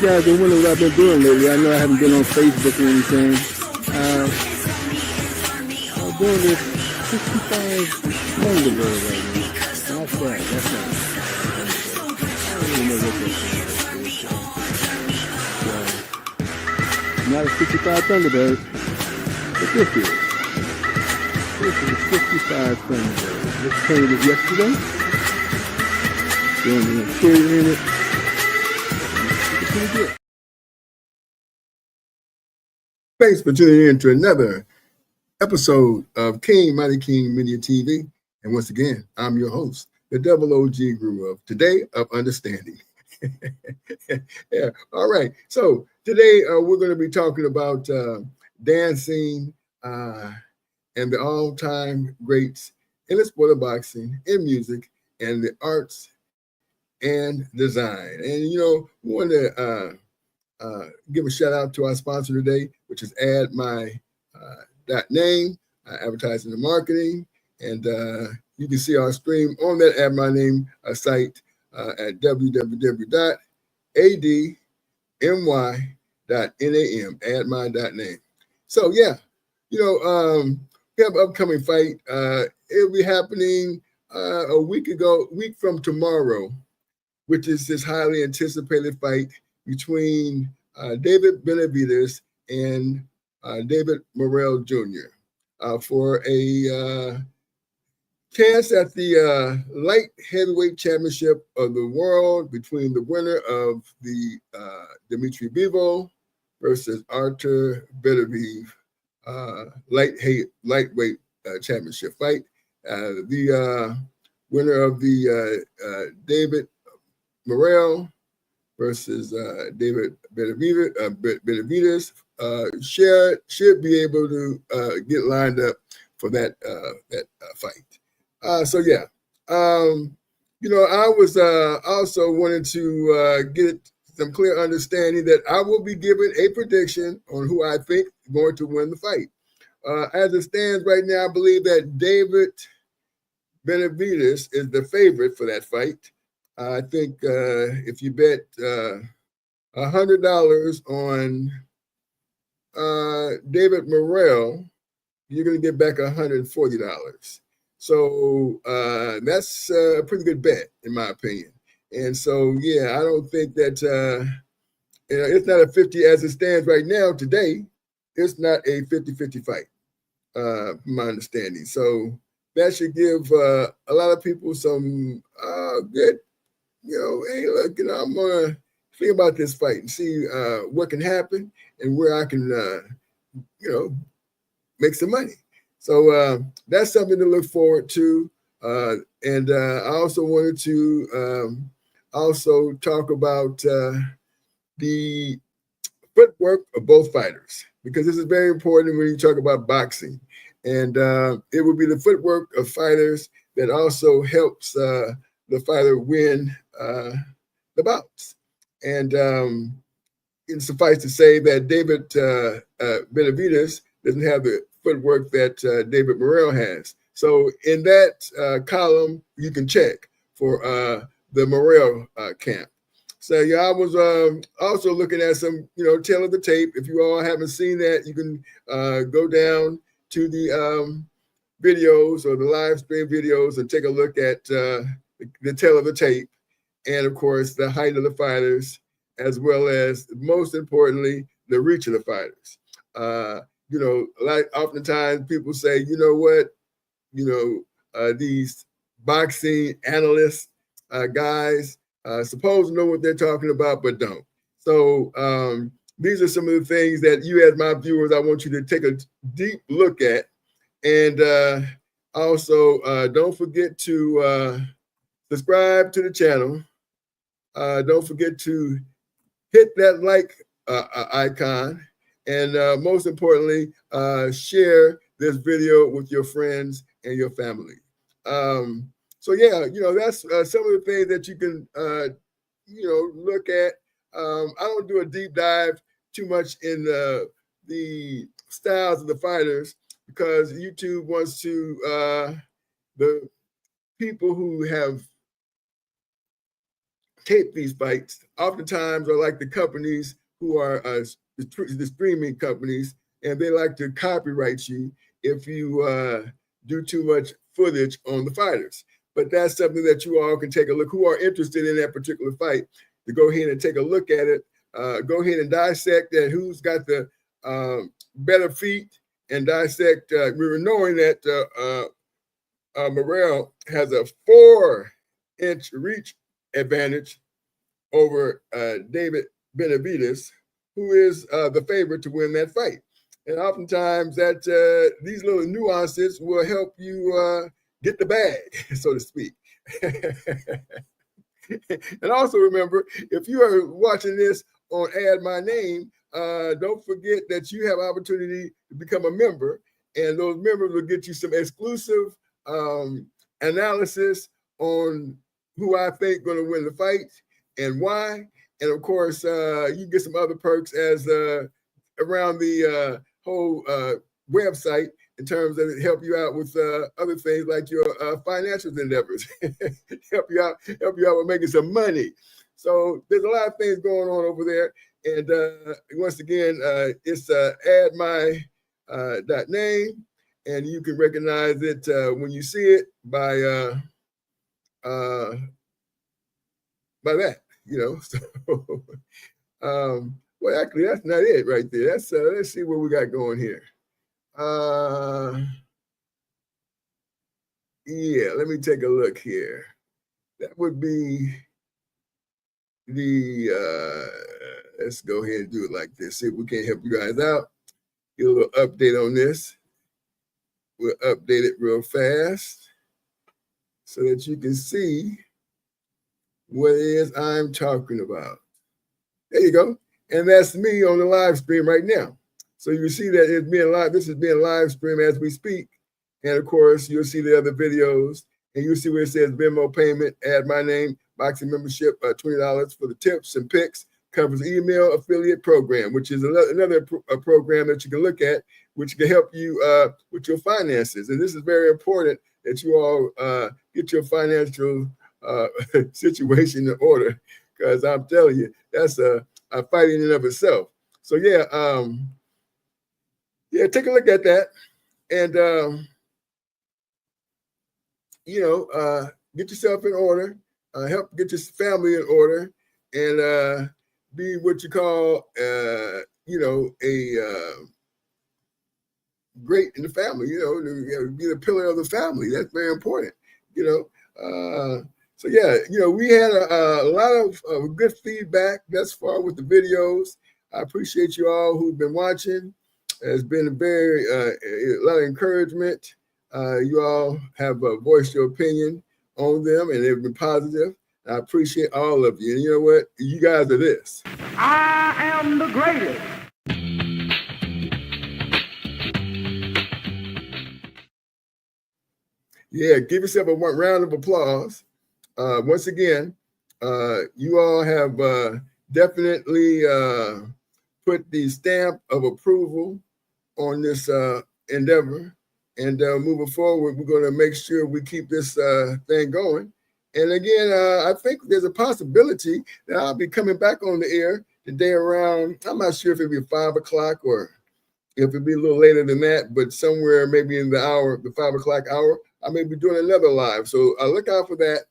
you guys been wondering what I've been doing lately. I know I haven't been on Facebook or anything. I'm doing this 65 Thunderbird right now. That's right. That's right. I don't even know what that is. Not a 65 Thunderbird, but this is. This is a 55 Thunderbird. This painted yesterday. Doing the interior in it. It's pretty good. Thanks for tuning in to another episode of King Mighty King Media TV. And once again, I'm your host, the double OG Guru of Today of Understanding. Yeah, all right. So today we're going to be talking about dancing and the all-time greats in the sport of boxing, in music, and the arts and design. And, you know, we want to give a shout out to our sponsor today, which is Add My .name, advertising and marketing. And you can see our stream on that Add My Name site at www.admy.nam, addmy.name. So, yeah, you know, we have an upcoming fight. It'll be happening a week from tomorrow, which is this highly anticipated fight between David Benavidez and David Morrell Jr. For a chance at the light heavyweight championship of the world between the winner of the Dimitri Bivol versus Artur Beterbiev lightweight championship fight. The winner of the David Morrell versus David Benavidez should be able to get lined up for that fight. So yeah, you know, I was also wanted to get some clear understanding that I will be giving a prediction on who I think is going to win the fight. As it stands right now, I believe that David Benavidez is the favorite for that fight. I think if you bet $100 on David Morrell, you're going to get back $140. So that's a pretty good bet, in my opinion. And so, yeah, I don't think that you know, it's not a 50 as it stands right now today. It's not a 50-50 fight, from my understanding. So that should give a lot of people some good, you know, hey, look, you know, I'm going to think about this fight and see what can happen and where I can, you know, make some money. So that's something to look forward to. And I also wanted to also talk about the footwork of both fighters, because this is very important when you talk about boxing. And it will be the footwork of fighters that also helps the fighter win the bouts. And it's suffice to say that David Benavidez doesn't have the footwork that David Morrell has. So in that column, you can check for the Morrell camp. So yeah, I was also looking at some, you know, tail of the tape. If you all haven't seen that, you can go down to the videos or the live stream videos and take a look at the tail of the tape. And of course, the height of the fighters, as well as, most importantly, the reach of the fighters. You know, like oftentimes people say, you know what, you know, these boxing analysts, guys, suppose to know what they're talking about, but don't. So these are some of the things that you, as my viewers, I want you to take a deep look at. And also, don't forget to subscribe to the channel. Don't forget to hit that like icon. And most importantly, share this video with your friends and your family. So yeah, you know, that's some of the things that you can, you know, look at. I don't do a deep dive too much in the styles of the fighters, because YouTube wants to, the people who have tape these fights oftentimes are like the companies who are the streaming companies, and they like to copyright you if you do too much footage on the fighters. But that's something that you all can take a look, who are interested in that particular fight, to go ahead and take a look at it. Go ahead and dissect that, who's got the better feet, and dissect. We were knowing that Morrell has a 4-inch reach advantage over David Benavidez, who is the favorite to win that fight. And oftentimes that these little nuances will help you get the bag, so to speak. And also remember, if you are watching this on Add My Name, don't forget that you have opportunity to become a member, and those members will get you some exclusive analysis on who I think going to win the fight and why. And of course, you get some other perks as around the whole website, in terms of it help you out with other things like your financial endeavors, help you out with making some money. So there's a lot of things going on over there. And once again, it's addmy.name, and you can recognize it when you see it by that, you know. So, well, actually, that's not it right there. That's let's see what we got going here. Yeah, let me take a look here. That would be the let's go ahead and do it like this. See if we can help you guys out. Get a little update on this. We'll update it real fast so that you can see what it is I'm talking about. There you go. And that's me on the live stream right now. So you see that it's being live. This is being live stream as we speak. And of course, you'll see the other videos, and you'll see where it says Venmo payment, Add My Name, boxing membership, $20 for the tips and picks, covers email affiliate program, which is another program that you can look at, which can help you with your finances. And this is very important that you all get your financial situation in order, because I'm telling you, that's a fight in and of itself. So yeah, take a look at that, and get yourself in order, help get your family in order, and be what you call, a great in the family. Be the pillar of the family. That's very important. So yeah, we had a lot of good feedback thus far with the videos. I appreciate you all who've been watching. It's been a lot of encouragement. You all have voiced your opinion on them, and they've been positive. I appreciate all of you. And you know what? You guys are this. I am the greatest. Yeah, give yourself a round of applause. Once again, you all have definitely put the stamp of approval on this endeavor. And moving forward, we're going to make sure we keep this thing going. And again, I think there's a possibility that I'll be coming back on the air today around, I'm not sure if it'll be 5 o'clock or if it'll be a little later than that, but somewhere maybe in the 5 o'clock hour, I may be doing another live. So look out for that.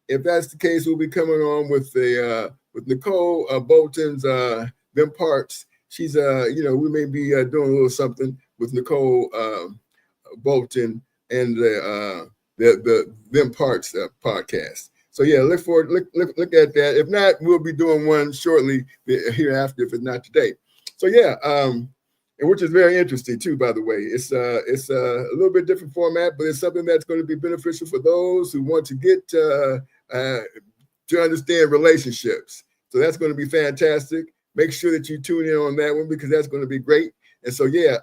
If that's the case, we'll be coming on with with Nicole Bolton's Them Parts. She's we may be doing a little something with Nicole Bolton and the Them Parts podcast. So yeah, look at that. If not, we'll be doing one shortly hereafter, if it's not today. So yeah, and which is very interesting too, by the way. It's a little bit different format, but it's something that's going to be beneficial for those who want to get to understand relationships. So that's going to be fantastic. Make sure that you tune in on that one, because that's going to be great. And so yeah,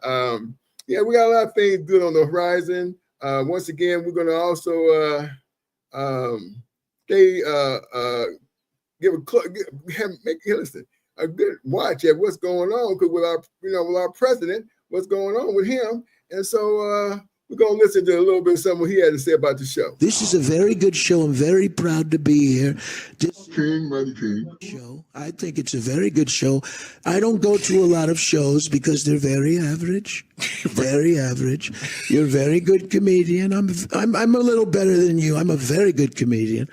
we got a lot of things good on the horizon. Once again, we're going to also listen, a good watch at what's going on, because with our president, what's going on with him. And so we're going to listen to a little bit of something he had to say about the show. This is a very good show. I'm very proud to be here. This King, Mighty King. show, I think it's a very good show. I don't go to a lot of shows because they're very average, very average. You're a very good comedian. I'm a little better than you. I'm a very good comedian,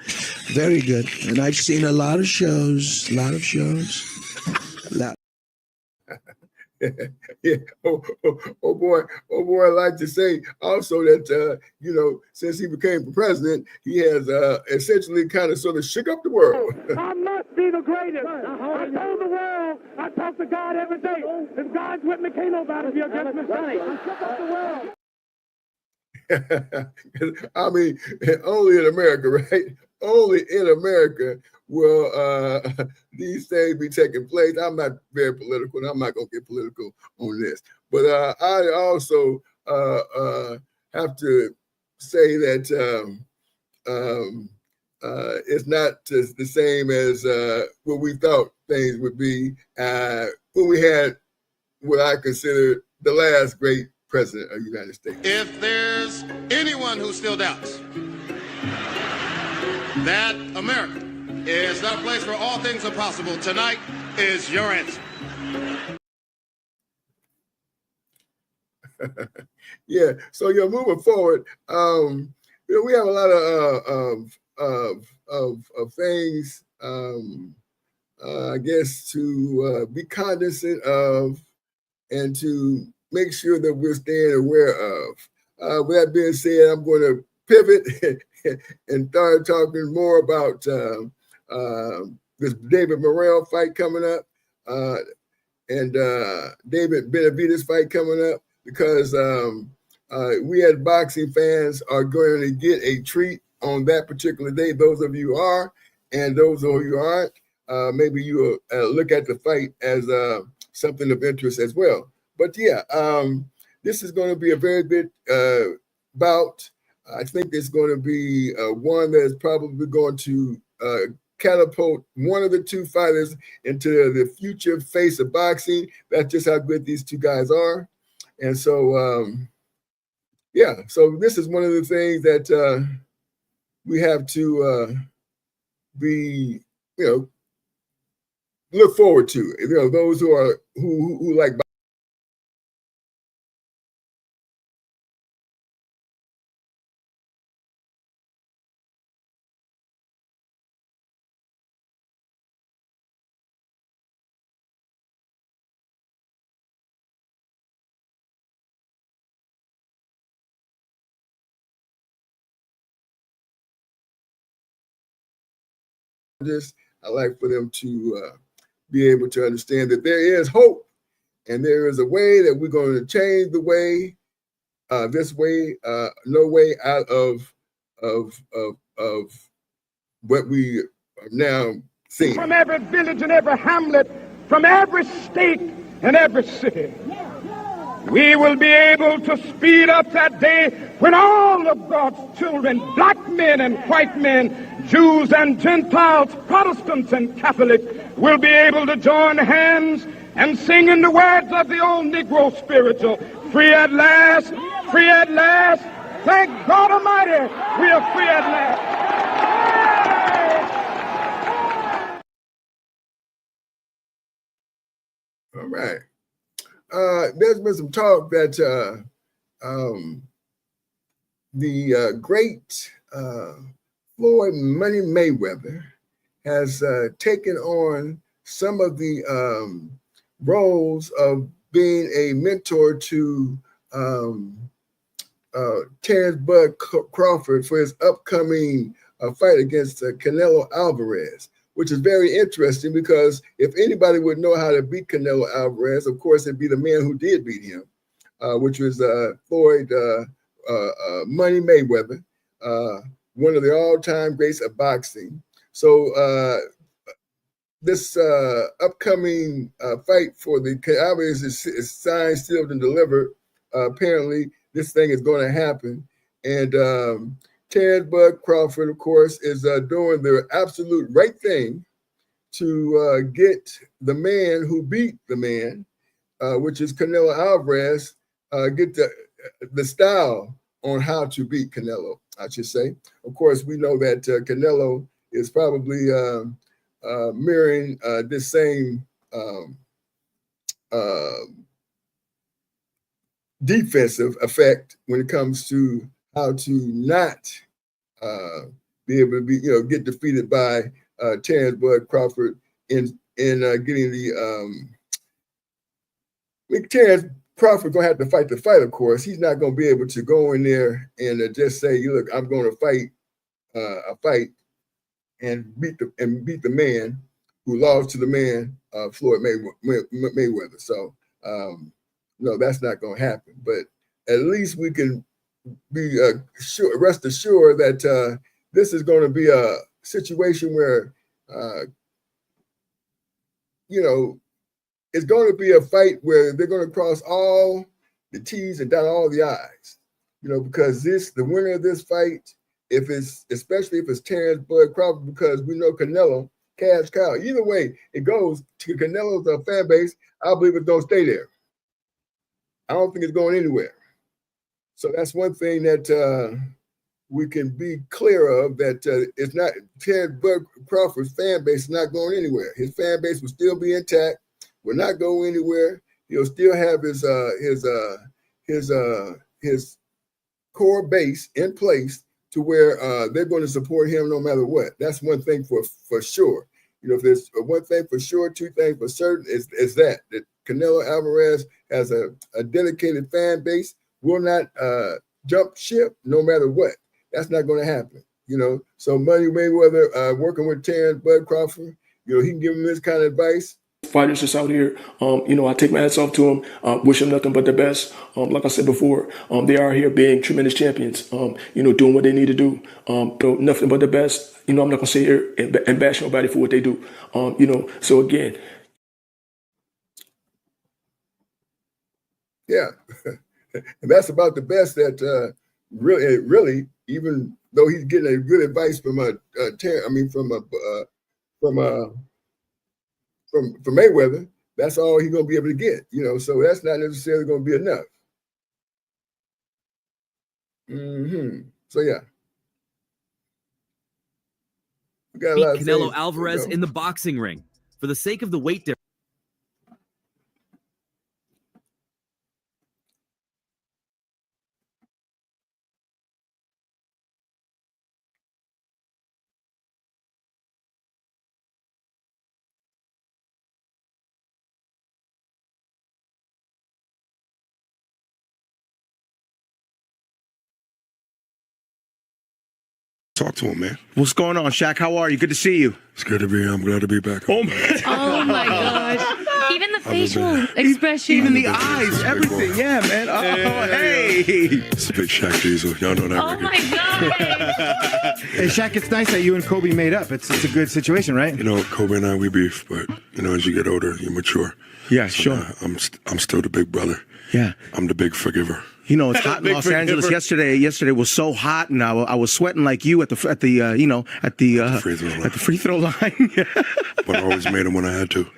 very good. And I've seen a lot of shows, Yeah. Oh boy. I like to say also that, since he became president, he has essentially kind of sort of shook up the world. I must be the greatest. I told the world, I talk to God every day. If God's with me, can't nobody be against me. I shook up the world. I mean, only in America, right? Only in America will these things be taking place. I'm not very political, and I'm not going to get political on this. But I also have to say that it's not just the same as what we thought things would be when we had what I consider the last great president of the United States. If there's anyone who still doubts that America is that place where all things are possible, tonight is your answer. Yeah. So moving forward, we have a lot of things, I guess, to be cognizant of and to make sure that we're staying aware of. With that being said, I'm going to pivot and start talking more about this David Morrell fight coming up and David Benavidez fight coming up, because we as boxing fans are going to get a treat on that particular day. Those of you are, and those of you aren't, maybe you will look at the fight as something of interest as well. But yeah, this is going to be a very good bout. I think it's going to be one that is probably going to catapult one of the two fighters into the future face of boxing. That's just how good these two guys are. And so, so this is one of the things that we have to be, look forward to. Those who like boxing. I like for them to be able to understand that there is hope, and there is a way that we're going to change the way, this way, no way out of what we are now seeing. From every village and every hamlet, from every state and every city, we will be able to speed up that day when all of God's children, black men and white men, Jews and Gentiles, Protestants and Catholics, will be able to join hands and sing in the words of the old Negro spiritual, free at last, free at last. Thank God Almighty, we are free at last. All right. There's been some talk that the great Floyd Money Mayweather has taken on some of the roles of being a mentor to Terrence Bud Crawford for his upcoming fight against Canelo Alvarez, which is very interesting because if anybody would know how to beat Canelo Alvarez, of course, it'd be the man who did beat him, which was Floyd Money Mayweather, one of the all-time greats of boxing. So this upcoming fight for the Alvarez is signed, sealed, and delivered. Apparently, this thing is going to happen. And Terrence Bud Crawford, of course, is doing the absolute right thing to get the man who beat the man, which is Canelo Alvarez, get the style on how to beat Canelo, I should say. Of course, we know that Canelo is probably mirroring this same defensive effect when it comes to how to not be able to get defeated by Terrence Bud Crawford in getting the Terrence Crawford gonna have to fight the fight, of course. He's not gonna be able to go in there and just say, "Look, I'm going to fight a fight and beat the man who lost to the man Floyd Mayweather." So no, that's not going to happen. But at least we can be rest assured that this is going to be a situation where it's going to be a fight where they're going to cross all the T's and dot all the I's, because the winner of this fight, especially if it's Terrence Bud Crawford, because we know Canelo, cash cow. Either way it goes, to Canelo's fan base, I believe it don't stay there. I don't think it's going anywhere. So that's one thing that we can be clear of, that it's not Terrence Bud Crawford's fan base is not going anywhere. His fan base will still be intact, will not go anywhere. He'll still have his core base in place to where they're going to support him no matter what. That's one thing for sure. If there's one thing for sure, two things for certain is that Canelo Alvarez has a dedicated fan base, will not jump ship no matter what. That's not going to happen. So Money Mayweather working with Terrence Bud Crawford, he can give him this kind of advice. Fighters just out here, I take my hats off to them, wish them nothing but the best. Like I said before, they are here being tremendous champions, doing what they need to do. Nothing but the best. I'm not going to sit here and bash nobody for what they do. So again. Yeah, and that's about the best that really, even though he's getting a good advice from from Mayweather, that's all he's going to be able to get, so that's not necessarily going to be enough. So, yeah. We got a lot of Canelo things, Alvarez in the boxing ring for the sake of the weight difference. Talk to him, man. What's going on, Shaq? How are you? Good to see you. It's good to be here. I'm glad to be back. Oh my, oh my gosh. Even the facial expression. Even the eyes, everything. Yeah, man. Oh, hey. It's a big Shaq Diesel. Y'all know that. Oh my God. Hey, Shaq, it's nice that you and Kobe made up. It's a good situation, right? Kobe and I, we beef, but, as you get older, you mature. Yeah, so, sure. I'm still the big brother. Yeah. I'm the big forgiver. It's hot in Los Angeles. Yesterday was so hot, and I was sweating like you at the free throw line. But I always made them when I had to.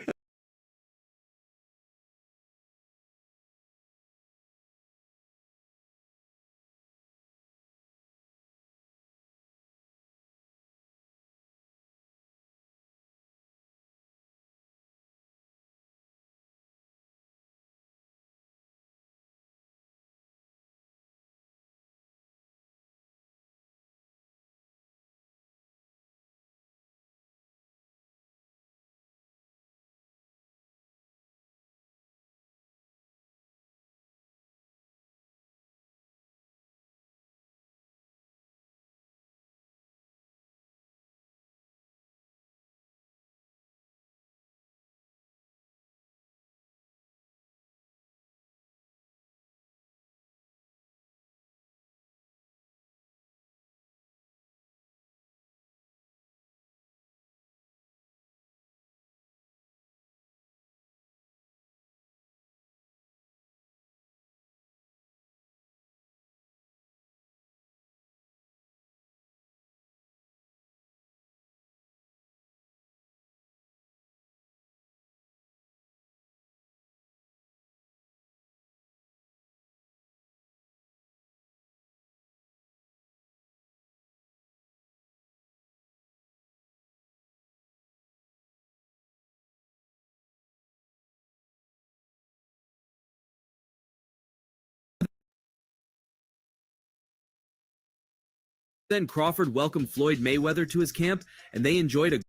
Then Crawford welcomed Floyd Mayweather to his camp, and they enjoyed a